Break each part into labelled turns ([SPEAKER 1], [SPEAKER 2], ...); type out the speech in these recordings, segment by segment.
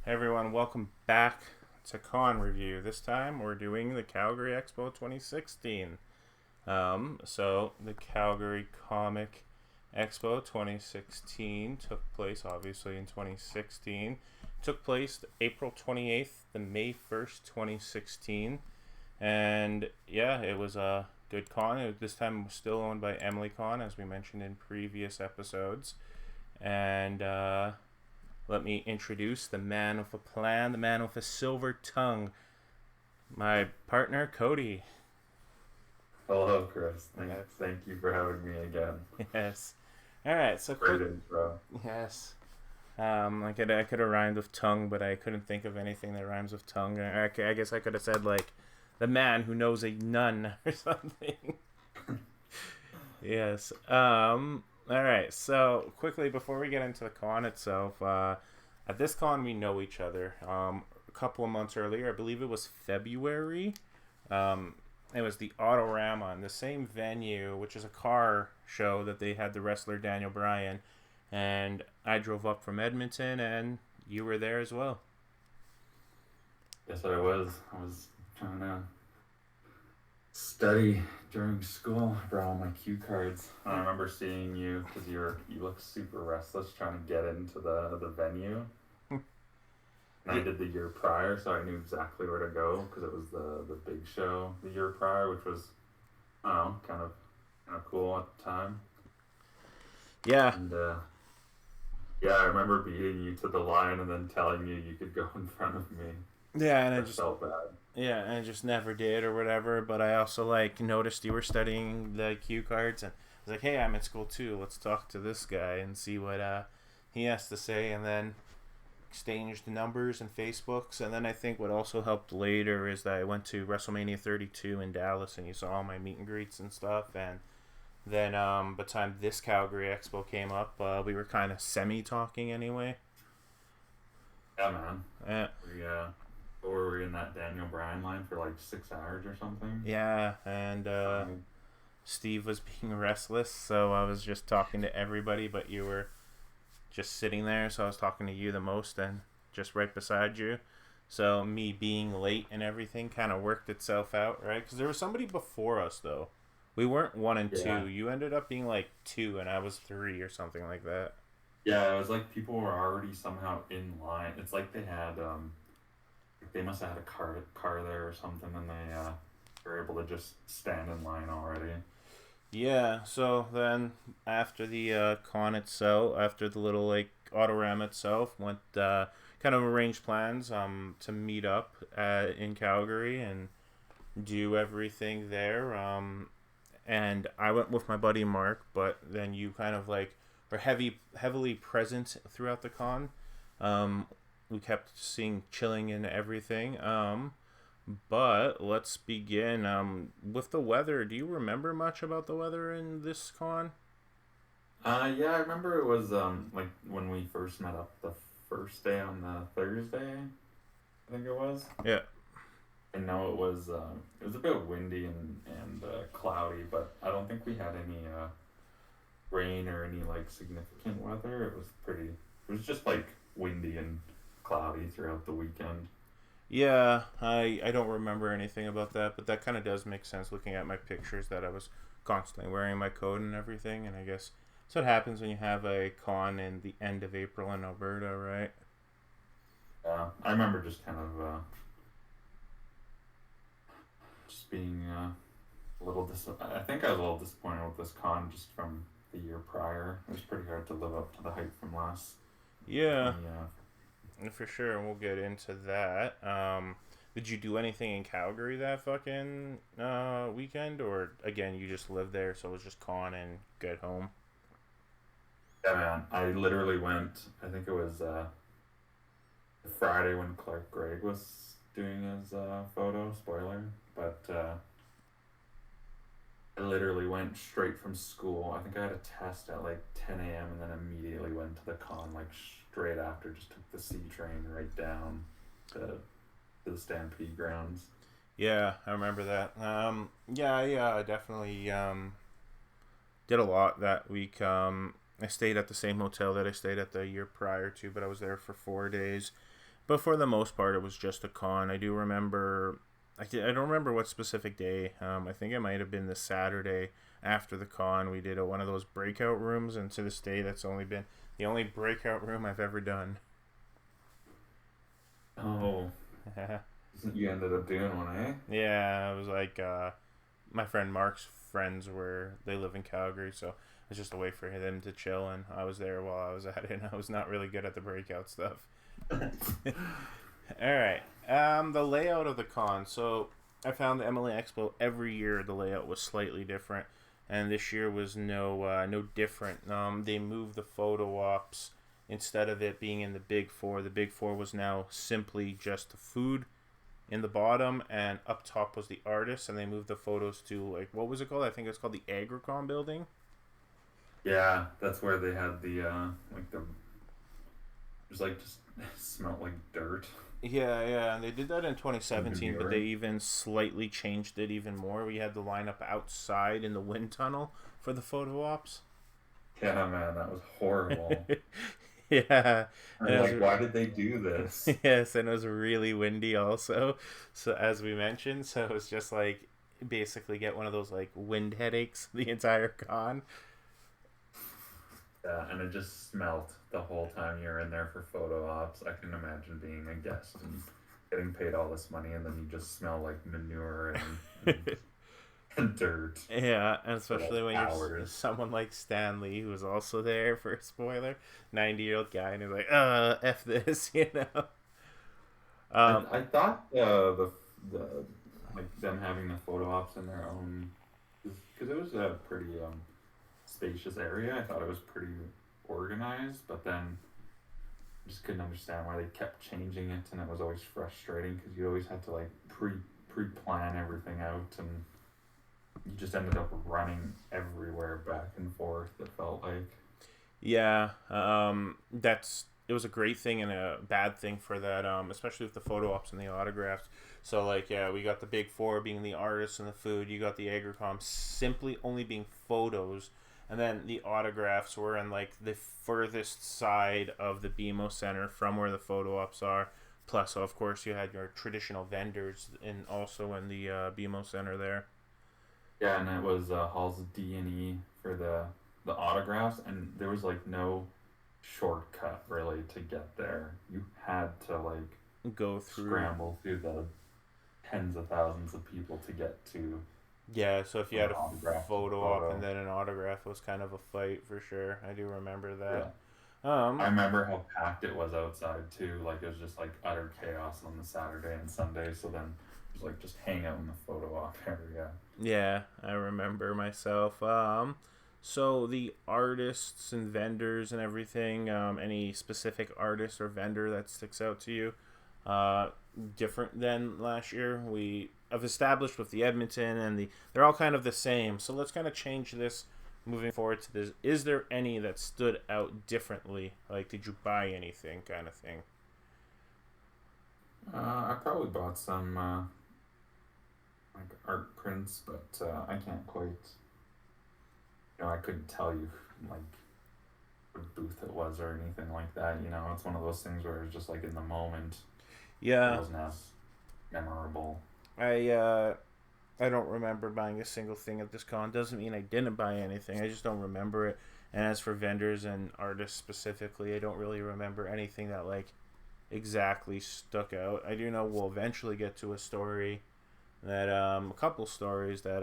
[SPEAKER 1] Hey everyone, welcome back to Con Review. This time we're doing the Calgary Expo 2016. So the Calgary Comic Expo 2016 took place obviously in 2016. Took place April 28th to May 1st, 2016. And yeah, it was a good con. This time it was still owned by Emily Con, as we mentioned in previous episodes. And let me introduce the man with a plan, the man with a silver tongue, my partner, Cody.
[SPEAKER 2] Hello, Chris. Thank,
[SPEAKER 1] Yes.
[SPEAKER 2] thank you for having me again.
[SPEAKER 1] Yes. All right. So
[SPEAKER 2] Great
[SPEAKER 1] quick.
[SPEAKER 2] intro.
[SPEAKER 1] Yes. I could have rhymed with tongue, but I couldn't think of anything that rhymes with tongue. I guess I could have said like the man who knows a nun or something. Yes. All right. So quickly before we get into the con itself, at this con we know each other. A couple of months earlier, I believe it was February. Um, it was the Autorama in the same venue, which is a car show that they had the wrestler Daniel Bryan, and I drove up from Edmonton, and you were there as well.
[SPEAKER 2] Yes, I was. I was trying to study during school. I brought all my cue cards. I remember seeing you because you look super restless trying to get into the venue. And I did the year prior, so I knew exactly where to go because it was the big show the year prior, which was I don't know, kind of cool at the time.
[SPEAKER 1] Yeah,
[SPEAKER 2] And yeah, I remember beating you to the line and then telling you could go in front of me.
[SPEAKER 1] yeah, and I
[SPEAKER 2] I
[SPEAKER 1] just
[SPEAKER 2] felt bad.
[SPEAKER 1] yeah, and I just never did or whatever. But I also like noticed you were studying the cue cards, and I was like, hey, I'm at school too. Let's talk to this guy and see what he has to say, and then exchanged numbers and Facebooks. And then I think what also helped later is that I went to WrestleMania 32 in Dallas, and you saw all my meet and greets and stuff. And then by the time this Calgary Expo came up, we were kind of semi talking anyway.
[SPEAKER 2] Yeah, man.
[SPEAKER 1] Uh,
[SPEAKER 2] What were we in that Daniel Bryan line for like 6 hours or something?
[SPEAKER 1] yeah, and
[SPEAKER 2] Um,
[SPEAKER 1] Steve was being restless, so I was just talking to everybody, but you were just sitting there, so I was talking to you the most and just right beside you. So me being late and everything kind of worked itself out, right? Because there was somebody before us, though. We weren't one and
[SPEAKER 2] yeah,
[SPEAKER 1] two. You ended up being like two, and I was three or something like that.
[SPEAKER 2] yeah. It was like people were already somehow in line. It's like they had they must have had a car there or something, and they were able to just stand in line already.
[SPEAKER 1] Yeah, so then after the con itself, after the little like autorama itself, went kind of arranged plans to meet up in Calgary and do everything there. And I went with my buddy Mark, but then you kind of like were heavily present throughout the con. Um, we kept seeing chilling and everything. But let's begin with the weather. Do you remember much about the weather in this con?
[SPEAKER 2] Yeah, I remember it was like when we first met up the first day on the Thursday, I think it was.
[SPEAKER 1] Yeah.
[SPEAKER 2] I know it was a bit windy and cloudy, but I don't think we had any rain or any like significant weather. It was pretty. It was just like windy and cloudy throughout the weekend.
[SPEAKER 1] Yeah, I don't remember anything about that, but that kind of does make sense looking at my pictures that I was constantly wearing my coat and everything, and I guess that's what happens when you have a con in the end of April in Alberta, right?
[SPEAKER 2] Yeah, I remember just kind of just being a little I think I was a little disappointed with this con just from the year prior. It was pretty hard to live up to the hype from last the
[SPEAKER 1] Yeah, for sure, and we'll get into that. Did you do anything in Calgary that fucking weekend, or again, you just lived there, so it was just con and get home?
[SPEAKER 2] yeah, man. I literally went. I think it was Friday when Clark Gregg was doing his photo. Spoiler, but I literally went straight from school. I think I had a test at like 10 a.m. and then immediately went to the con like straight after. Just took the C train right down to the Stampede grounds.
[SPEAKER 1] Yeah, I remember that. Yeah, yeah, I definitely did a lot that week. I stayed at the same hotel that I stayed at the year prior to, but I was there for 4 days. But for the most part, it was just a con. I do remember. I don't remember what specific day. I think it might have been the Saturday after the con. We did one of those breakout rooms, and to this day, that's only been the only breakout room I've ever done.
[SPEAKER 2] Oh, you ended up doing one, eh?
[SPEAKER 1] Yeah, it was like my friend Mark's friends they live in Calgary, so it's just a way for them to chill, and I was there while I was at it, and I was not really good at the breakout stuff. Alright, the layout of the con. So I found the MLA Expo every year the layout was slightly different, and this year was no different. They moved the photo ops. Instead of it being in the Big Four, the Big Four was now simply just the food in the bottom, and up top was the artists, and they moved the photos to, like, what was it called? I think it's called the Agricom building.
[SPEAKER 2] Yeah, that's where they had the like the just like just smelled like dirt.
[SPEAKER 1] Yeah, and they did that in 2017, but they even slightly changed it even more. We had the lineup outside in the wind tunnel for the photo ops.
[SPEAKER 2] Yeah, man, that was horrible.
[SPEAKER 1] Yeah.
[SPEAKER 2] And like, why did they do this?
[SPEAKER 1] Yes, and it was really windy also. So as we mentioned, so it was just like basically get one of those like wind headaches the entire con.
[SPEAKER 2] Yeah, and it just smelled the whole time you're in there for photo ops. I can imagine being a guest and getting paid all this money, and then you just smell like manure and dirt.
[SPEAKER 1] Yeah, and especially when you're someone like Stanley, who was also there for a spoiler, 90-year-old guy, and he's like, F this, you know.
[SPEAKER 2] I thought the like them having the photo ops in their own, because it was a pretty spacious area. I thought it was pretty organized, but then I just couldn't understand why they kept changing it, and it was always frustrating because you always had to like pre-plan everything out, and you just ended up running everywhere back and forth. It felt like.
[SPEAKER 1] Yeah, it was a great thing and a bad thing for that, especially with the photo ops and the autographs. So, like, yeah, we got the Big Four being the artists and the food. You got the Agricom simply only being photos. And then the autographs were in, like, the furthest side of the BMO Center from where the photo ops are. Plus, of course, you had your traditional vendors also in the BMO Center there.
[SPEAKER 2] Yeah, and it was halls D and E for the autographs, and there was, like, no shortcut, really, to get there. You had to, like,
[SPEAKER 1] go through,
[SPEAKER 2] scramble through the tens of thousands of people to get to.
[SPEAKER 1] Yeah, so if you had a photo op and then an autograph, it was kind of a fight for sure. I do remember that.
[SPEAKER 2] Yeah. I remember how packed it was outside too. Like, it was just like utter chaos on the Saturday and Sunday. So then it was like just hang out in the photo op area.
[SPEAKER 1] Yeah, I remember myself. So the artists and vendors and everything. Any specific artist or vendor that sticks out to you? Different than last year. We have established with the Edmonton and they're all kind of the same. So let's kind of change this moving forward to this. Is there any that stood out differently? Like, did you buy anything, kind of thing?
[SPEAKER 2] I probably bought some like art prints, but I can't quite. I couldn't tell you like what booth it was or anything like that. It's one of those things where it's just like in the moment.
[SPEAKER 1] Yeah.
[SPEAKER 2] It wasn't as memorable.
[SPEAKER 1] I don't remember buying a single thing at this con. Doesn't mean I didn't buy anything. I just don't remember it. And as for vendors and artists specifically, I don't really remember anything that like exactly stuck out. I do know we'll eventually get to a story that a couple stories that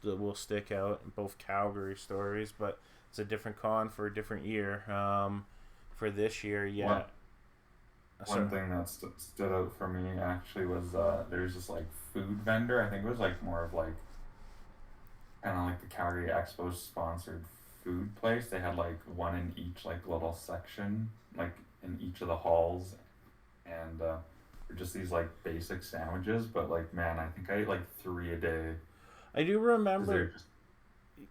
[SPEAKER 1] will stick out, both Calgary stories, but it's a different con for a different year. For this year, yeah.
[SPEAKER 2] One thing that stood out for me actually was there's this like food vendor. I think it was like more of like kind of like the Calgary Expo sponsored food place. They had like one in each like little section, like in each of the halls, and just these like basic sandwiches. But like, man, I think I ate like 3 a day.
[SPEAKER 1] I do remember.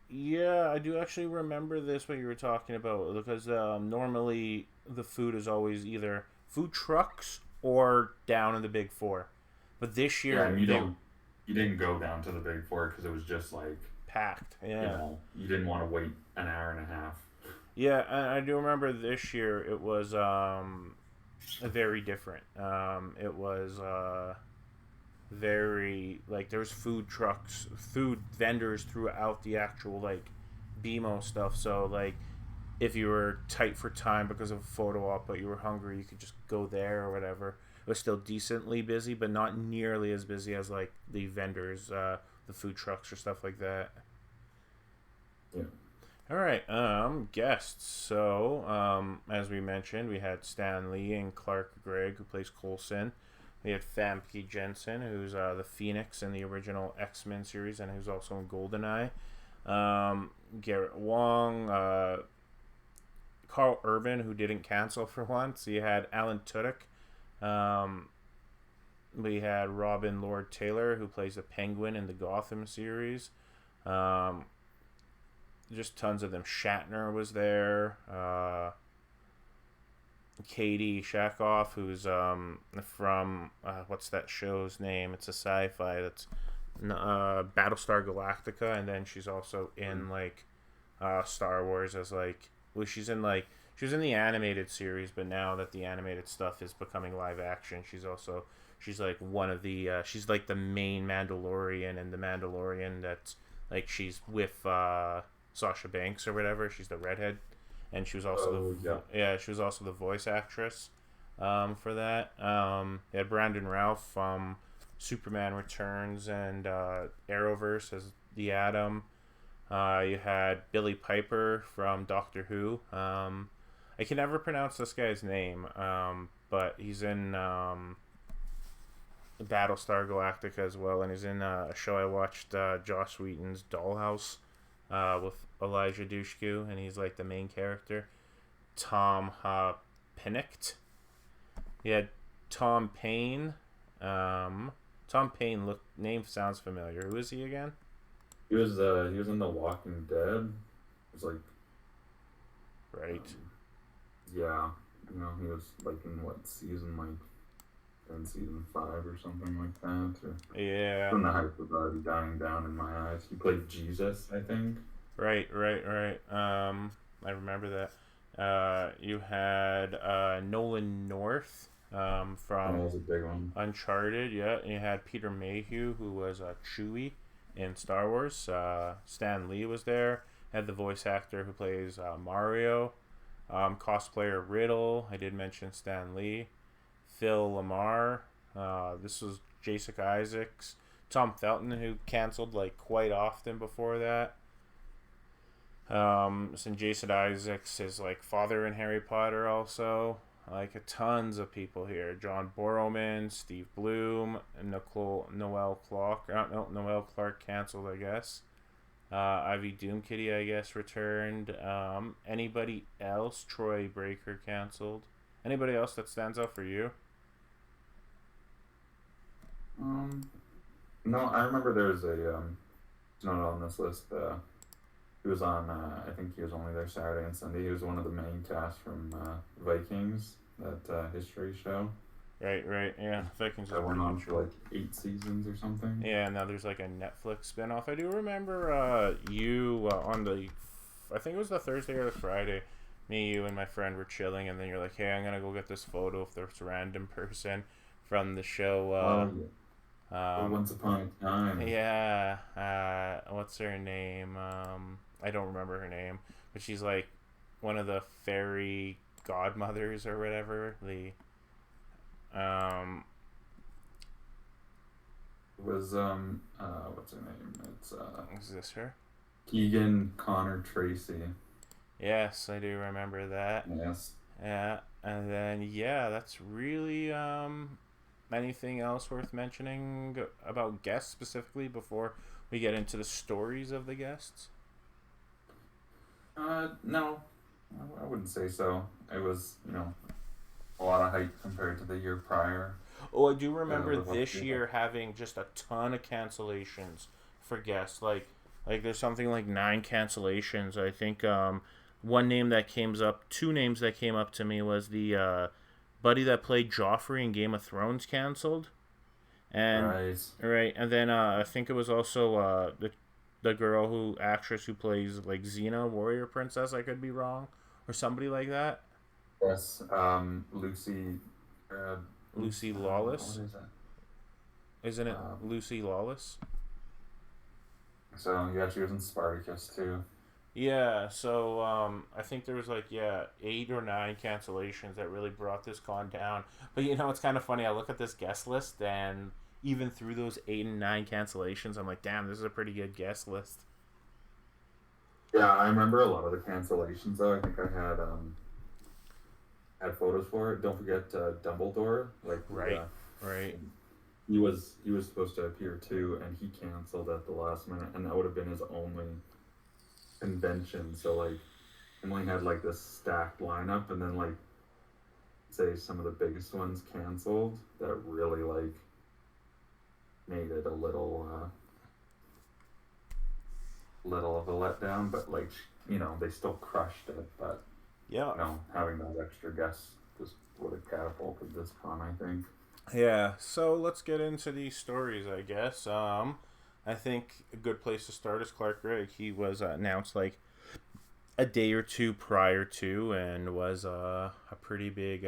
[SPEAKER 1] Yeah, I do actually remember this what you were talking about, because normally the food is always either food trucks or down in the Big Four, but this year
[SPEAKER 2] you didn't go down to the Big Four because it was just like
[SPEAKER 1] packed. Yeah,
[SPEAKER 2] you didn't want to wait an hour and a half.
[SPEAKER 1] Yeah, I do remember this year it was very different. It was very like there's food trucks, food vendors throughout the actual like BMO stuff. So like if you were tight for time because of a photo op, but you were hungry, you could just go there or whatever. It was still decently busy, but not nearly as busy as like the vendors, the food trucks or stuff like that.
[SPEAKER 2] Yeah.
[SPEAKER 1] All right, guests. So, as we mentioned, we had Stan Lee and Clark Gregg, who plays Coulson. We had Famke Jensen, who's the Phoenix in the original X-Men series, and who's also in GoldenEye. Garrett Wong, Carl Urban, who didn't cancel for once. You had Alan Tudyk. Um, we had Robin Lord Taylor, who plays the Penguin in the Gotham series. Um, just tons of them. Shatner was there. Katie Shakoff, who's from what's that show's name? It's a sci-fi that's Battlestar Galactica, and then she's also in like Star Wars as like she was in the animated series, but now that the animated stuff is becoming live action, she's like one of the she's like the main Mandalorian, and the Mandalorian that's like she's with Sasha Banks or whatever. She's the redhead, and she was also she was also the voice actress for that. They had Brandon Routh from Superman Returns and Arrowverse as the Atom. You had Billy Piper from Doctor Who. I can never pronounce this guy's name, but he's in Battlestar Galactica as well, and he's in a show I watched, Joss Whedon's Dollhouse, with Elijah Dushku, and he's like the main character. Tom Pinnick. He had Tom Payne. Tom Payne name sounds familiar. Who is he again?
[SPEAKER 2] He was in The Walking Dead. It was like
[SPEAKER 1] right.
[SPEAKER 2] Yeah, he was like in what season, like in season 5 or something like that. Or,
[SPEAKER 1] yeah.
[SPEAKER 2] When the hype was already dying down in my eyes. He played Jesus, I think.
[SPEAKER 1] Right. I remember that. You had Nolan North from
[SPEAKER 2] That was a big one.
[SPEAKER 1] Uncharted. Yeah, and you had Peter Mayhew, who was Chewie in Star Wars. Stan Lee was there. Had the voice actor who plays Mario. Cosplayer Riddle. I did mention Stan Lee. Phil Lamar. This was Jason Isaacs. Tom Felton, who canceled like quite often before that. And Jason Isaacs is like father in Harry Potter also. Like tons of people here. John Borrowman, Steve Bloom, and Noel Clark. Noel Clark canceled, I guess. Ivy Doomkitty, I guess, returned. Anybody else? Troy Breaker canceled. Anybody else that stands out for you?
[SPEAKER 2] No, I remember there was it's not on this list. He was on. I think he was only there Saturday and Sunday. He was one of the main cast from Vikings, that history show.
[SPEAKER 1] Right, yeah. Vikings
[SPEAKER 2] that went on for like 8 seasons or something.
[SPEAKER 1] Yeah, now there's like a Netflix spinoff. I do remember you on the, I think it was the Thursday or the Friday. Me, you, and my friend were chilling, and then you're like, "Hey, I'm gonna go get this photo of this random person from the show."
[SPEAKER 2] Once Upon a Time.
[SPEAKER 1] Yeah. What's her name? I don't remember her name, but she's like one of the fairy godmothers or whatever.
[SPEAKER 2] It was what's her name? It's
[SPEAKER 1] is this her?
[SPEAKER 2] Keegan Connor Tracy.
[SPEAKER 1] Yes, I do remember that.
[SPEAKER 2] Yes.
[SPEAKER 1] Yeah, and then that's really anything else worth mentioning about guests specifically before we get into the stories of the guests?
[SPEAKER 2] No, I wouldn't say so. It was, a lot of hype compared to the year prior.
[SPEAKER 1] Oh, I do remember this year having just a ton of cancellations for guests. Like there's something like 9 cancellations. I think two names that came up to me was the buddy that played Joffrey in Game of Thrones canceled. And right, and then I think it was also the actress who plays like Xena, Warrior Princess. I could be wrong, or somebody like that.
[SPEAKER 2] Yes, Lucy Uh,
[SPEAKER 1] Lucy
[SPEAKER 2] what
[SPEAKER 1] Lawless.
[SPEAKER 2] is that?
[SPEAKER 1] Isn't it
[SPEAKER 2] Um,
[SPEAKER 1] Lucy Lawless?
[SPEAKER 2] so yeah, she was in Spartacus too.
[SPEAKER 1] Yeah, so I think there was like 8 or 9 cancellations that really brought this con down. But it's kind of funny. I look at this guest list, and even through those 8 and 9 cancellations, I'm like, damn, this is a pretty good guest list.
[SPEAKER 2] Yeah, I remember a lot of the cancellations though. I think I had photos for it. Don't forget Dumbledore. Like
[SPEAKER 1] Right, right.
[SPEAKER 2] he was supposed to appear too, and he canceled at the last minute, and that would have been his only convention. So like, Emily had like this stacked lineup, and then like say some of the biggest ones canceled. That really like made it a little of a letdown. But like they still crushed it. But
[SPEAKER 1] Yeah,
[SPEAKER 2] having those extra guests just would have catapulted this con, I think.
[SPEAKER 1] yeah. So let's get into these stories, I guess. I think a good place to start is Clark Gregg. He was announced like a day or two prior to, and was a pretty big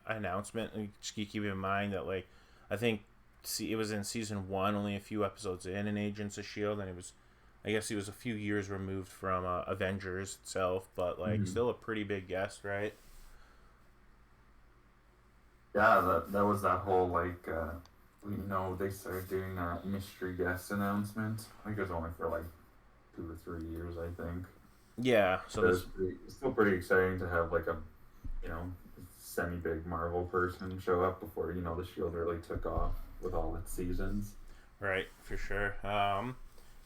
[SPEAKER 1] announcement. And just keep in mind that like I think it was in season 1, only a few episodes in Agents of Shield, and I guess he was a few years removed from Avengers itself, but like
[SPEAKER 2] Mm-hmm.
[SPEAKER 1] still a pretty big guest, right?
[SPEAKER 2] Yeah, that was that whole like they started doing that mystery guest announcement. I think it was only for like 2 or 3 years, I think.
[SPEAKER 1] Yeah. So
[SPEAKER 2] But
[SPEAKER 1] this
[SPEAKER 2] it's still pretty exciting to have like a you know semi big Marvel person show up before the Shield really took off with all its seasons.
[SPEAKER 1] right for sure.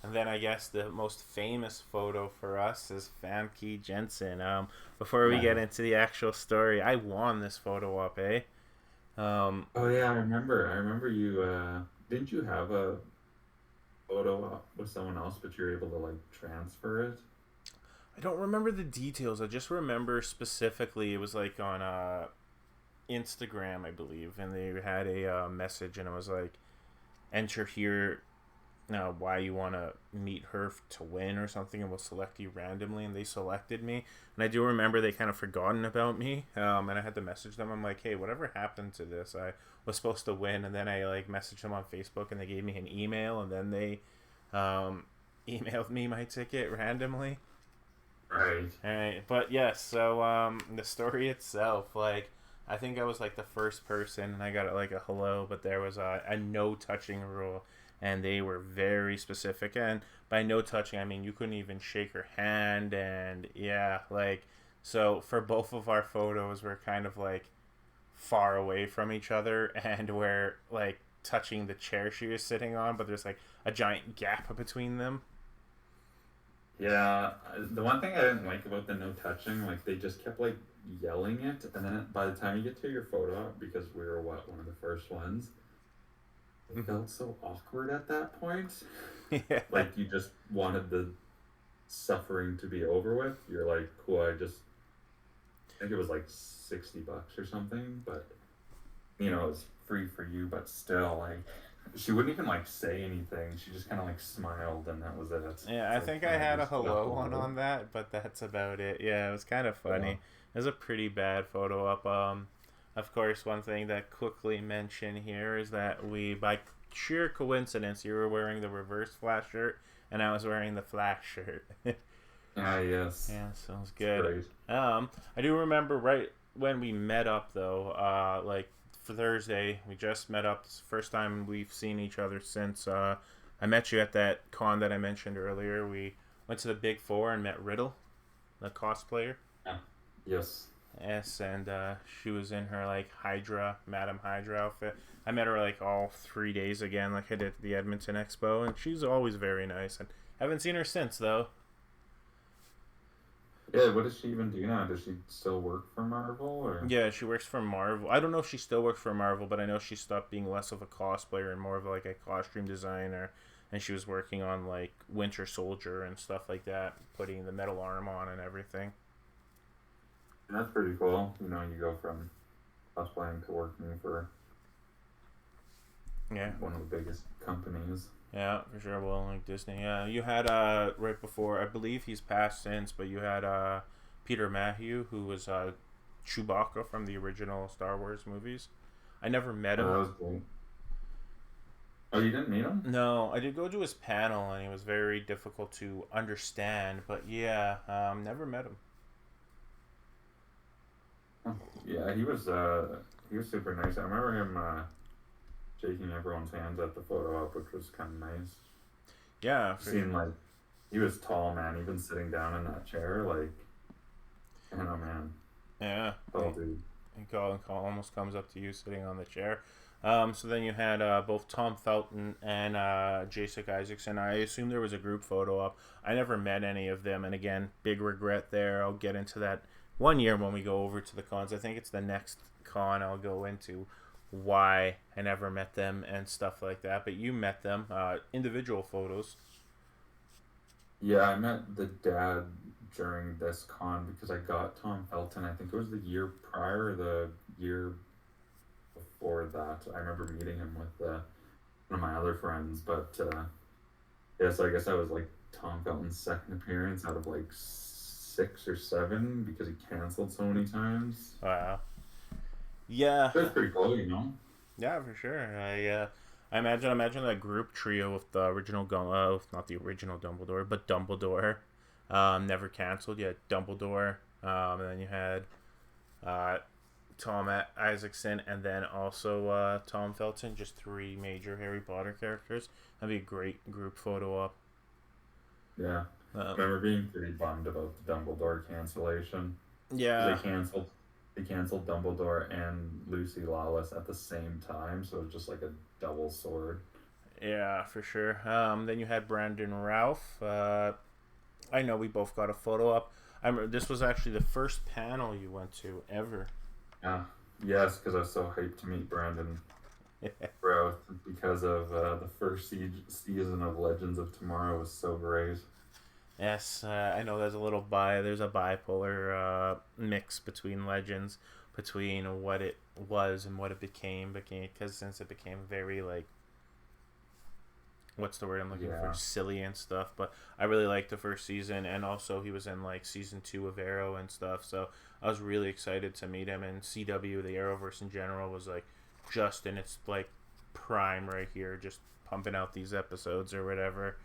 [SPEAKER 1] And then I guess the most famous photo for us is Famke Jensen. Before we get into the actual story, I won this photo op, eh? Um,
[SPEAKER 2] Oh yeah, I remember. I remember you. Didn't you have a photo op with someone else, but you're able to like transfer it?
[SPEAKER 1] I don't remember the details. I just remember specifically it was like on Instagram, I believe, and they had a message, and it was like, enter here why you want to meet her to win or something, and we'll select you randomly. And they selected me, and I do remember they kind of forgotten about me, and I had to message them. I'm like, hey, whatever happened to this? I was supposed to win. And then I like messaged them on Facebook, and they gave me an email, and then they um, emailed me my ticket randomly.
[SPEAKER 2] Right.
[SPEAKER 1] All right, but yes, so the story itself, like, I think I was like the first person, and I got like a hello, but there was a no touching rule, and they were very specific. And by no touching, I mean you couldn't even shake her hand, and yeah, like, so for both of our photos, we're kind of like far away from each other, and we're like touching the chair she was sitting on, but there's like a giant gap between them.
[SPEAKER 2] Yeah, the one thing I didn't like about the no touching, like they just kept like yelling it, and then by the time you get to your photo, because we were one of the first ones, it felt so awkward at that point.
[SPEAKER 1] Yeah.
[SPEAKER 2] Like you just wanted the suffering to be over with. You're like, cool. I think it was like $60 or something, but it's free for you. But still, like, she wouldn't even like say anything. She just kind of like smiled, and that was it.
[SPEAKER 1] Yeah, I
[SPEAKER 2] It's like,
[SPEAKER 1] think I had a
[SPEAKER 2] just got
[SPEAKER 1] hello one
[SPEAKER 2] hello.
[SPEAKER 1] on that, but that's about it. Yeah, it was kind of funny.
[SPEAKER 2] Yeah.
[SPEAKER 1] It was a pretty bad photo up. Of course, one thing that quickly mention here is that by sheer coincidence, you were wearing the reverse Flash shirt, and I was wearing the Flash shirt.
[SPEAKER 2] Ah, yes.
[SPEAKER 1] Yeah, sounds
[SPEAKER 2] It's
[SPEAKER 1] good.
[SPEAKER 2] great.
[SPEAKER 1] I do remember right when we met up though. Like for Thursday, we just met up. It's the first time we've seen each other since I met you at that con that I mentioned earlier. We went to the Big Four and met Riddle, the cosplayer.
[SPEAKER 2] Yeah. Yes.
[SPEAKER 1] Yes, and she was in her like Madam Hydra outfit. I met her like all 3 days again, like I did at the Edmonton Expo, and she's always very nice. And haven't seen her since though.
[SPEAKER 2] Yeah. What does she even do now? Does she still work for Marvel or?
[SPEAKER 1] Yeah, she works for Marvel. I don't know if she still works for Marvel, but I know she stopped being less of a cosplayer and more of like a costume designer. And she was working on like Winter Soldier and stuff like that, putting the metal arm on and everything.
[SPEAKER 2] That's pretty cool. You go from cosplaying to working for
[SPEAKER 1] Yeah,
[SPEAKER 2] one of the biggest companies.
[SPEAKER 1] yeah, for sure. Well, like Disney. Yeah, you had right before. I believe he's passed since, but you had Peter Mayhew, who was Chewbacca from the original Star Wars movies. I never met
[SPEAKER 2] Oh,
[SPEAKER 1] him.
[SPEAKER 2] that was great. Oh, you didn't meet him?
[SPEAKER 1] No, I did go to his panel, and he was very difficult to understand. But yeah, never met him.
[SPEAKER 2] Oh, yeah, he was super nice. I remember him shaking everyone's hands at the photo op, which was kind of nice.
[SPEAKER 1] Yeah, for
[SPEAKER 2] Seemed
[SPEAKER 1] sure.
[SPEAKER 2] like he was tall, man. Even sitting down in that chair, like, I don't know, man,
[SPEAKER 1] Yeah,
[SPEAKER 2] tall dude.
[SPEAKER 1] almost comes up to you sitting on the chair. So then you had both Tom Felton and Jacek Isaacson. I assume there was a group photo up. I never met any of them, and again, big regret there. I'll get into that one year when we go over to the cons. I think it's the next con I'll go into why I never met them and stuff like that. But you met them, individual photos.
[SPEAKER 2] Yeah, I met the dad during this con because I got Tom Felton. I think it was the year prior, or the year before that. I remember meeting him with one of my other friends, but yeah, so I guess that was like Tom Felton's second appearance out of like 6 or 7 because he canceled so many times.
[SPEAKER 1] Wow. Yeah,
[SPEAKER 2] That's pretty cool, you know.
[SPEAKER 1] yeah, for sure. I imagine that group trio with the original, not the original Dumbledore, but Dumbledore, never canceled. You had Dumbledore, and then you had uh, Tom Isaacson, and then also Tom Felton. Just three major Harry Potter characters. That'd be a great group photo op.
[SPEAKER 2] Yeah, I
[SPEAKER 1] Um,
[SPEAKER 2] remember being pretty bummed about the Dumbledore cancellation because
[SPEAKER 1] yeah,
[SPEAKER 2] they canceled Dumbledore and Lucy Lawless at the same time, so it was just like a double sword.
[SPEAKER 1] yeah, for sure. Then you had Brandon Ralph. I know we both got a photo up. I remember this was actually the first panel you went to ever.
[SPEAKER 2] Yeah, yes, because I was so hyped to meet Brandon Routh because of the first season of Legends of Tomorrow was so great.
[SPEAKER 1] Yes, I know there's a bipolar mix between Legends, between what it was and what it became, because since it became very like, what's the word I'm looking for,
[SPEAKER 2] Yeah,
[SPEAKER 1] silly and stuff. But I really liked the first season, and also he was in like season 2 of Arrow and stuff. So I was really excited to meet him. And CW, the Arrowverse in general, was like just in its like prime right here, just pumping out these episodes or whatever.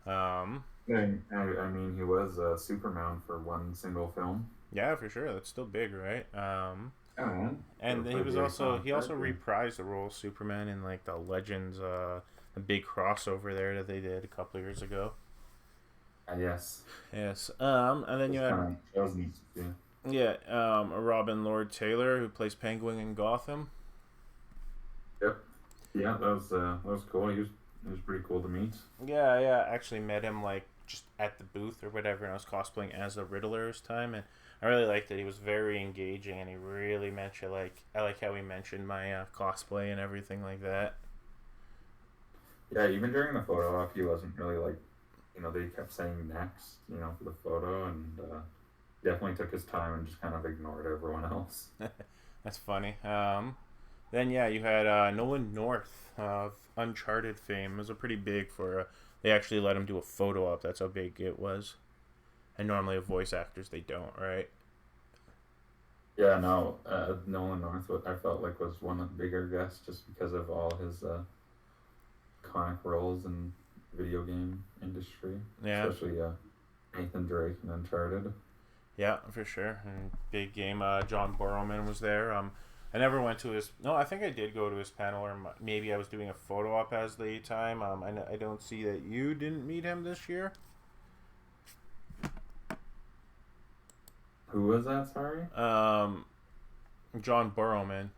[SPEAKER 1] Um,
[SPEAKER 2] and I mean he was Superman for one single film.
[SPEAKER 1] yeah, for sure, that's still big, right?
[SPEAKER 2] Yeah,
[SPEAKER 1] And then
[SPEAKER 2] for the
[SPEAKER 1] he
[SPEAKER 2] iconic
[SPEAKER 1] also
[SPEAKER 2] character.
[SPEAKER 1] reprised the role of Superman in like the Legends, the big crossover there that they did a couple years ago.
[SPEAKER 2] Yes,
[SPEAKER 1] Yes. And then you
[SPEAKER 2] it's
[SPEAKER 1] had,
[SPEAKER 2] kind of that was neat to see.
[SPEAKER 1] yeah, Robin Lord Taylor who plays Penguin in Gotham.
[SPEAKER 2] Yep. Yeah, that was cool. He was pretty cool to meet.
[SPEAKER 1] Yeah, yeah. I actually met him like just at the booth or whatever, and I was cosplaying as the Riddler this time, and I really liked it. He was very engaging, and he really mentioned like I like how he mentioned my cosplay and everything like that.
[SPEAKER 2] Yeah, even during the photo op, he wasn't really like, they kept saying next, for the photo, and definitely took his time and just kind of ignored everyone else.
[SPEAKER 1] That's funny. Then yeah, you had Nolan North of Uncharted fame. It was a pretty big for. They actually let him do a photo op. That's how big it was. And normally, with voice actors, they don't, right?
[SPEAKER 2] Yeah, no, Nolan North, I felt like was one of the bigger guests just because of all his iconic roles in video game industry,
[SPEAKER 1] Yeah,
[SPEAKER 2] especially Nathan Drake in Uncharted.
[SPEAKER 1] yeah, for sure. And big game. John Borrowman was there. I never went to his. No, I think I did go to his panel, or maybe I was doing a photo op as the time. I don't see that you didn't meet him this year.
[SPEAKER 2] Who was that? Sorry.
[SPEAKER 1] Um, John Borrowman,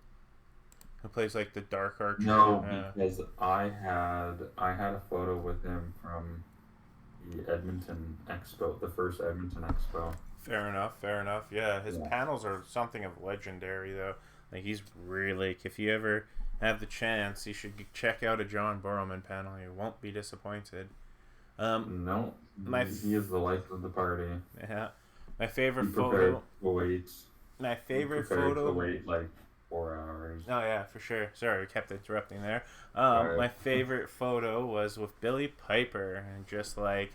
[SPEAKER 1] who plays like the Dark Archer.
[SPEAKER 2] No, because I had a photo with him from the Edmonton Expo, the first Edmonton Expo.
[SPEAKER 1] Fair enough. Fair enough. Yeah, his
[SPEAKER 2] Yeah.
[SPEAKER 1] panels are something of legendary, though. Like he's really, like, if you ever have the chance, you should check out a John Borrowman panel. You won't be disappointed. Um,
[SPEAKER 2] No,
[SPEAKER 1] my
[SPEAKER 2] he is the life of the party.
[SPEAKER 1] yeah, my favorite
[SPEAKER 2] He prepared
[SPEAKER 1] photo.
[SPEAKER 2] to wait.
[SPEAKER 1] My
[SPEAKER 2] He
[SPEAKER 1] favorite
[SPEAKER 2] prepared to
[SPEAKER 1] photo.
[SPEAKER 2] wait like 4 hours.
[SPEAKER 1] Oh yeah, for sure. Sorry, we kept interrupting there.
[SPEAKER 2] Sorry.
[SPEAKER 1] My favorite photo was with Billy Piper, and just like,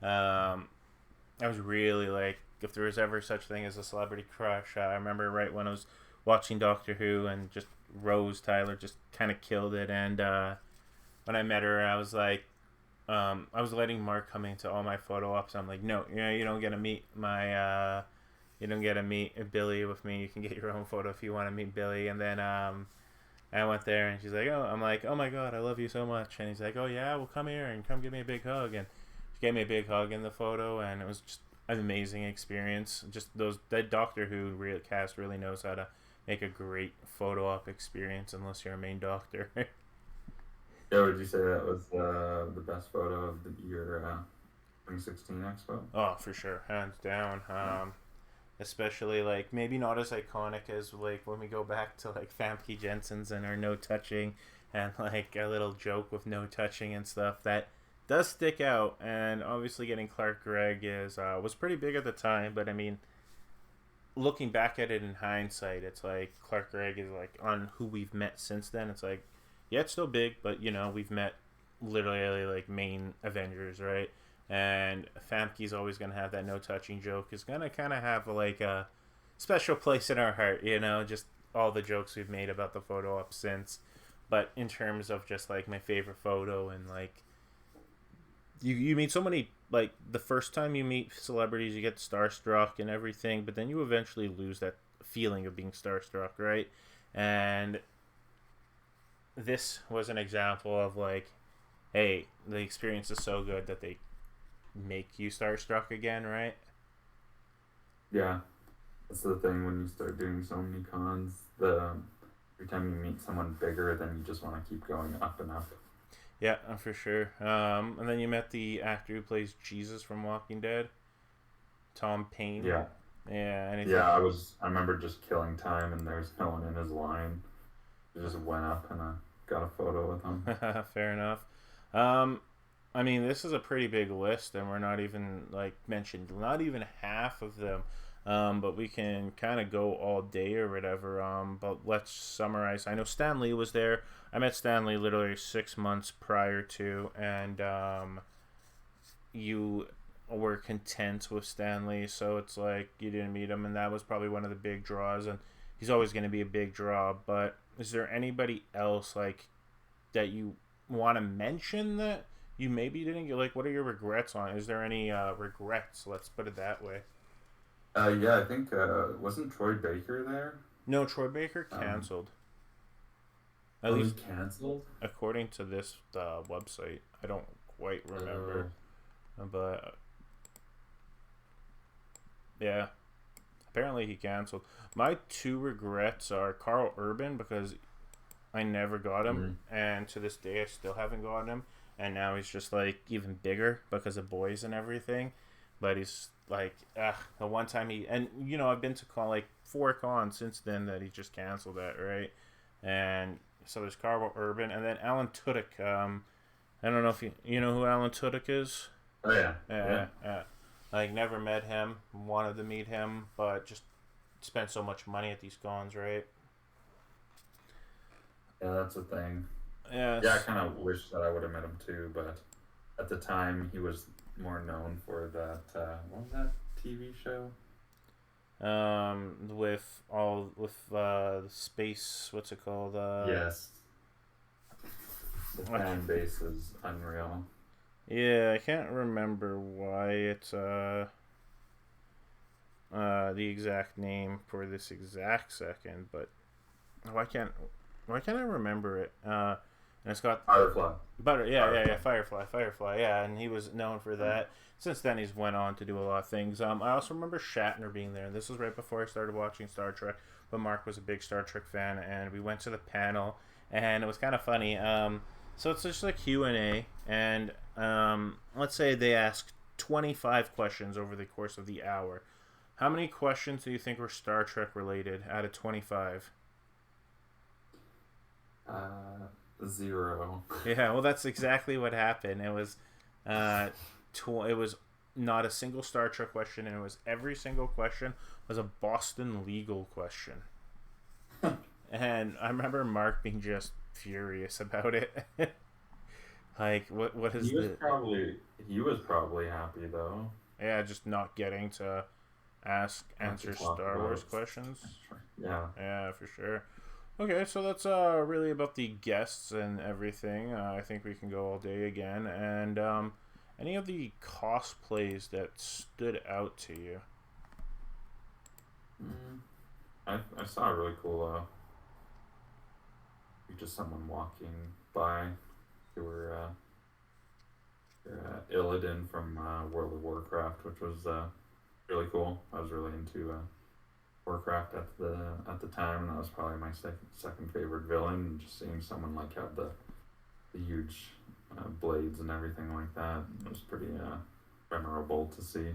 [SPEAKER 1] I was really like, if there was ever such thing as a celebrity crush, I remember right when I was watching Doctor Who and just Rose Tyler just kind of killed it. And when I met her, I was like, I was letting Mark come into all my photo ops. I'm like, no, you don't get to meet my, you don't get to meet Billy with me. You can get your own photo if you want to meet Billy. And then I went there, and she's like, oh, I'm like, oh my god, I love you so much. And he's like, oh yeah, well come here and come give me a big hug. And she gave me a big hug in the photo, and it was just an amazing experience. Just that Doctor Who cast really knows how to make a great photo op experience, unless you're a main doctor.
[SPEAKER 2] Yeah, would you say that was the best photo of your 2016 Expo?
[SPEAKER 1] Oh, for sure, hands down. Especially like maybe not as iconic as like when we go back to like Famke Jensen's and our no touching, and like a little joke with no touching and stuff that does stick out. And obviously getting Clark Gregg is was pretty big at the time, but I mean, looking back at it in hindsight, it's like Clark Gregg is like on who we've met since then. It's like, yeah, it's still big, but you know, we've met literally like main Avengers, right? And Famke's always gonna have that no touching joke. Is gonna kind of have like a special place in our heart, you know. Just all the jokes we've made about the photo up since. But in terms of just like my favorite photo, and like you meet so many, like the first time you meet celebrities, you get starstruck and everything, but then you eventually lose that feeling of being starstruck, right? And this was an example of like, hey, the experience is so good that they make you starstruck again, right?
[SPEAKER 2] Yeah, that's the thing when you start doing so many cons. Every time you meet someone bigger, then you just want to keep going up and up.
[SPEAKER 1] Yeah, for sure. And then you met the actor who plays Jesus from Walking Dead, Tom Payne.
[SPEAKER 2] Yeah.
[SPEAKER 1] Yeah.
[SPEAKER 2] Yeah, I remember just killing time, and there's no one in his line. I just went up and got a photo with him.
[SPEAKER 1] Fair enough. I mean, this is a pretty big list, and we're not even like mentioned not even half of them. But we can kind of go all day or whatever. But let's summarize. I know Stan Lee was there. I met Stan Lee literally 6 months prior to, and you were content with Stan Lee, so it's like you didn't meet him, and that was probably one of the big draws, and he's always going to be a big draw. But is there anybody else like that you want to mention that you maybe didn't get? Like, what are your regrets on? Is there any regrets? Let's put it that way.
[SPEAKER 2] Yeah, I think wasn't Troy Baker there?
[SPEAKER 1] No, Troy Baker canceled. At
[SPEAKER 2] least canceled,
[SPEAKER 1] according to this website. I don't quite remember, but yeah, apparently he canceled. My two regrets are Carl Urban, because I never got him, and to this day I still haven't gotten him. And now he's just like even bigger because of boys and everything. But he's like, the one time and you know, I've been to like 4 cons since then that he just canceled that, right? And so there's Carl Urban, and then Alan Tudyk. I don't know if you know who Alan Tudyk is.
[SPEAKER 2] Oh yeah.
[SPEAKER 1] Like, never met him, wanted to meet him, but just spent so much money at these cons, right?
[SPEAKER 2] Yeah, that's the thing.
[SPEAKER 1] Yeah.
[SPEAKER 2] Yeah, I kind of wish that I would have met him too, but at the time he was more known for that. What was that TV show?
[SPEAKER 1] With space. What's it called?
[SPEAKER 2] Yes. The fan base is unreal.
[SPEAKER 1] Yeah, I can't remember why it's the exact name for this exact second, but why can't I remember it? And it's got
[SPEAKER 2] Firefly.
[SPEAKER 1] Firefly, yeah, and he was known for that. Since then, he's went on to do a lot of things. I also remember Shatner being there. This was right before I started watching Star Trek, but Mark was a big Star Trek fan, and we went to the panel, and it was kind of funny. So it's just like Q&A, and let's say they asked 25 questions over the course of the hour. How many questions do you think were Star Trek related out of 25?
[SPEAKER 2] 0.
[SPEAKER 1] Yeah, well, that's exactly what happened. It was, it was not a single Star Trek question, and it was every single question was a Boston legal question. And I remember Mark being just furious about it. Like, what is
[SPEAKER 2] he was probably happy though.
[SPEAKER 1] Yeah, just not getting to answer Star Wars questions.
[SPEAKER 2] Yeah.
[SPEAKER 1] Yeah, for sure. Okay, so that's really about the guests and everything. I think we can go all day again. And any of the cosplays that stood out to you?
[SPEAKER 2] Mm. I saw a really cool, just someone walking by. They were Illidan from World of Warcraft, which was really cool. I was really into Warcraft at the time, and that was probably my second favorite villain. And just seeing someone like have the huge blades and everything like that, it was pretty memorable to see.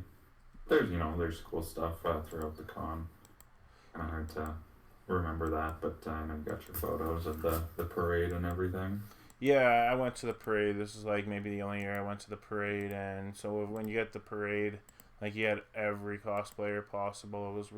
[SPEAKER 2] There's cool stuff throughout the con. Kind of hard to remember that, but I know you got your photos of the parade and everything.
[SPEAKER 1] Yeah, I went to the parade. This is like maybe the only year I went to the parade, and so when you get the parade, like you had every cosplayer possible. It was a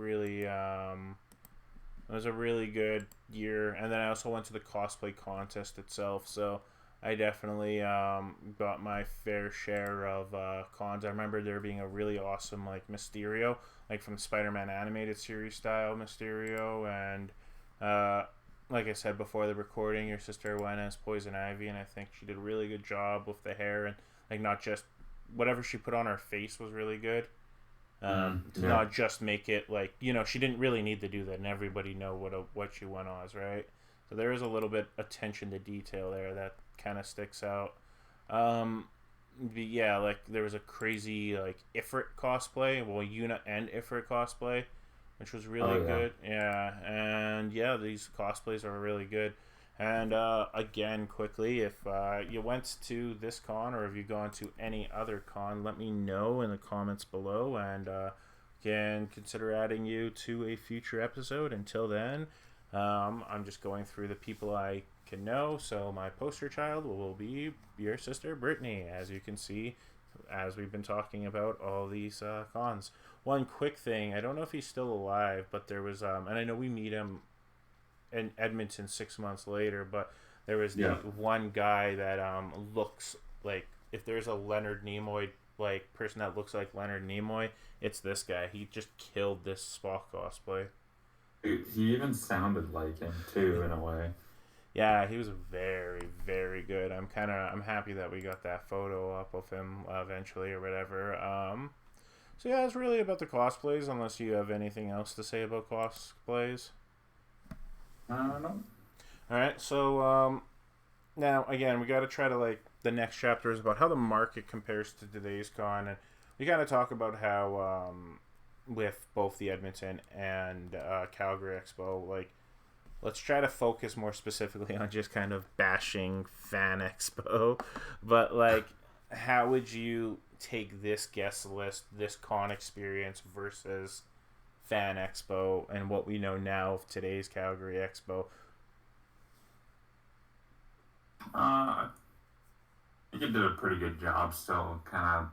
[SPEAKER 1] really good year, and then I also went to the cosplay contest itself. So I definitely got my fair share of cons. I remember there being a really awesome like Mysterio, like from Spider-Man animated series style Mysterio, and uh, like I said before the recording, your sister went as Poison Ivy, and I think she did a really good job with the hair and like not just whatever she put on her face was really good. To
[SPEAKER 2] Yeah.
[SPEAKER 1] not just make it like she didn't really need to do that, and everybody know what she went as, right? So there is a little bit attention to detail there that kind of sticks out. Um, but yeah, like there was a crazy like Ifrit cosplay, well Yuna and Ifrit cosplay, which was
[SPEAKER 2] Oh
[SPEAKER 1] really
[SPEAKER 2] yeah.
[SPEAKER 1] good. Yeah, and yeah, these cosplays are really good. And again, quickly, if you went to this con or have you gone to any other con, let me know in the comments below, and can consider adding you to a future episode. Until then, I'm just going through the people I can know. So my poster child will be your sister Brittany, as you can see, as we've been talking about all these cons. One quick thing, I don't know if he's still alive, but there was, and I know we meet him in Edmonton 6 months later, but there was the
[SPEAKER 2] Yeah.
[SPEAKER 1] one guy that looks like if there's a Leonard Nimoy like person that looks like Leonard Nimoy, it's this guy. He just killed this Spock cosplay.
[SPEAKER 2] Dude, he even sounded like him too, in a way.
[SPEAKER 1] Yeah, he was very very good. I'm happy that we got that photo up of him eventually or whatever. So yeah, it's really about the cosplays. Unless you have anything else to say about cosplays.
[SPEAKER 2] I don't know.
[SPEAKER 1] All right, so now again, we got to try to like the next chapter is about how the market compares to today's con, and we got to talk about how with both the Edmonton and Calgary Expo, like let's try to focus more specifically on just kind of bashing Fan Expo, but like how would you take this guest list, this con experience versus Fan Expo, and what we know now of today's Calgary Expo?
[SPEAKER 2] I think it did a pretty good job. Still, kind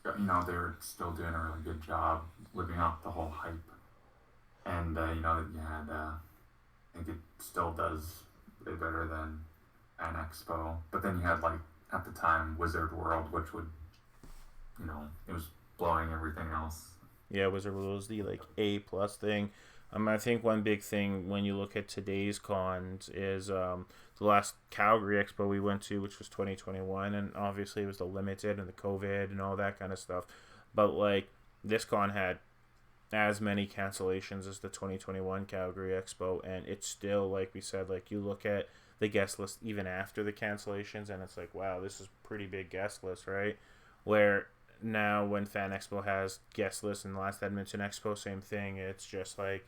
[SPEAKER 2] of, they were still doing a really good job living up the whole hype. And you had, I think it still does way better than an expo. But then you had like at the time Wizard World, which would, it was blowing everything else.
[SPEAKER 1] Yeah, Wizard World was the like A+ thing. I think one big thing when you look at today's cons is the last Calgary Expo we went to, which was 2021, and obviously it was the limited and the COVID and all that kind of stuff. But like this con had as many cancellations as the 2021 Calgary Expo, and it's still like we said, like you look at the guest list even after the cancellations, and it's like wow, this is pretty big guest list, right? Where now when Fan Expo has guest lists and the last Edmonton Expo, same thing. It's just like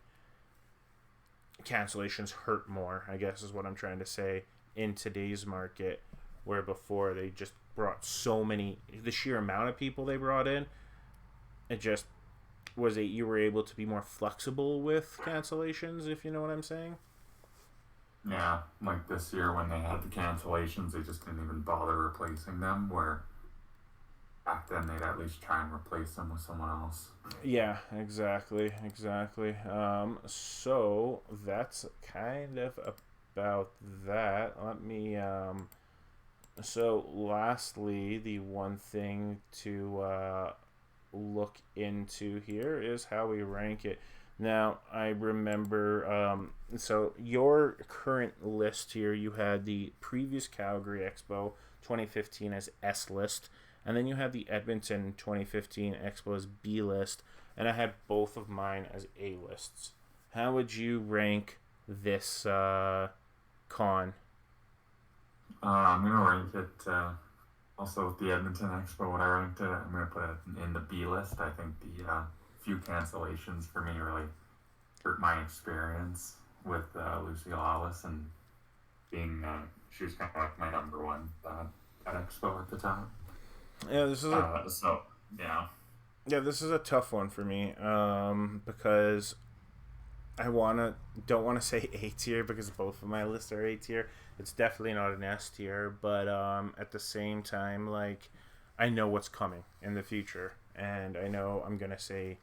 [SPEAKER 1] cancellations hurt more, I guess is what I'm trying to say, in today's market, where before they just brought so many, the sheer amount of people they brought in, it just was it you were able to be more flexible with cancellations, if you know what I'm saying.
[SPEAKER 2] Yeah, like this year when they had the cancellations, they just didn't even bother replacing them. Where back then they'd at least try and replace them with someone else.
[SPEAKER 1] Yeah, exactly. So that's kind of about that. Let me so lastly, the one thing to look into here is how we rank it. Now, I remember, so your current list here, you had the previous Calgary Expo 2015 as S list, and then you had the Edmonton 2015 Expo as B list, and I had both of mine as A lists. How would you rank this con?
[SPEAKER 2] I'm gonna rank it. Also with the Edmonton Expo, what I ranked it, I'm gonna put it in the B list. I think the few cancellations for me really hurt my experience with Lucy Lawless and being she was kind of like my number one at Expo at the time.
[SPEAKER 1] Yeah, this is a
[SPEAKER 2] So yeah,
[SPEAKER 1] yeah, this is a tough one for me because don't wanna say A tier because both of my lists are A tier. It's definitely not an S tier, but at the same time, like I know what's coming in the future, and I know I'm gonna say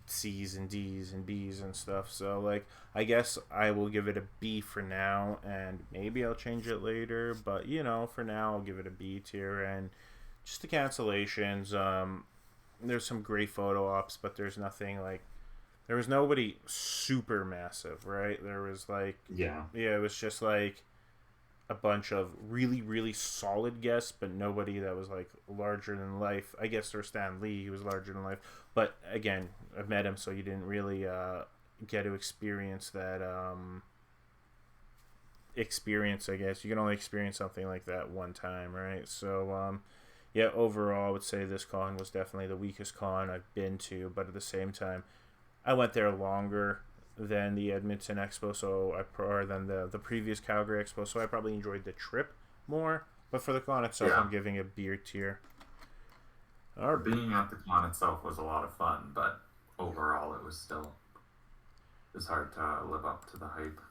[SPEAKER 1] C's and D's and B's and stuff. So like I guess I will give it a B for now, and maybe I'll change it later. But for now I'll give it a B tier, and just the cancellations. There's some great photo ops, but there's nothing like there was nobody super massive, right? There was like
[SPEAKER 2] yeah,
[SPEAKER 1] yeah, it was just like a bunch of really really solid guests, but nobody that was like larger than life. I guess there's Stan Lee, he was larger than life, but again, I've met him, so you didn't really get to experience that experience. I guess you can only experience something like that one time, right? So yeah, overall, I would say this con was definitely the weakest con I've been to, but at the same time, I went there longer than the Edmonton Expo, or than the previous Calgary Expo, so I probably enjoyed the trip more. But for the con itself,
[SPEAKER 2] yeah.
[SPEAKER 1] I'm giving it B tier.
[SPEAKER 2] Being at the con itself was a lot of fun, but overall, it was hard to live up to the hype.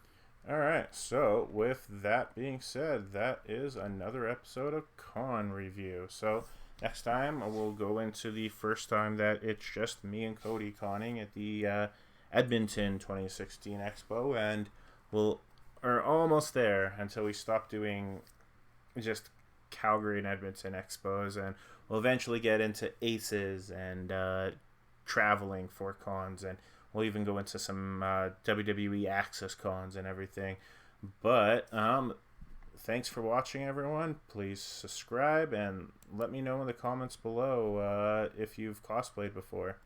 [SPEAKER 1] All right, so with that being said, that is another episode of Con Review. So next time we'll go into the first time that it's just me and Cody conning at the Edmonton 2016 Expo, and we'll are almost there until we stop doing just Calgary and Edmonton Expos, and we'll eventually get into Aces and traveling for cons, and we'll even go into some WWE Access cons and everything. But thanks for watching, everyone. Please subscribe and let me know in the comments below if you've cosplayed before.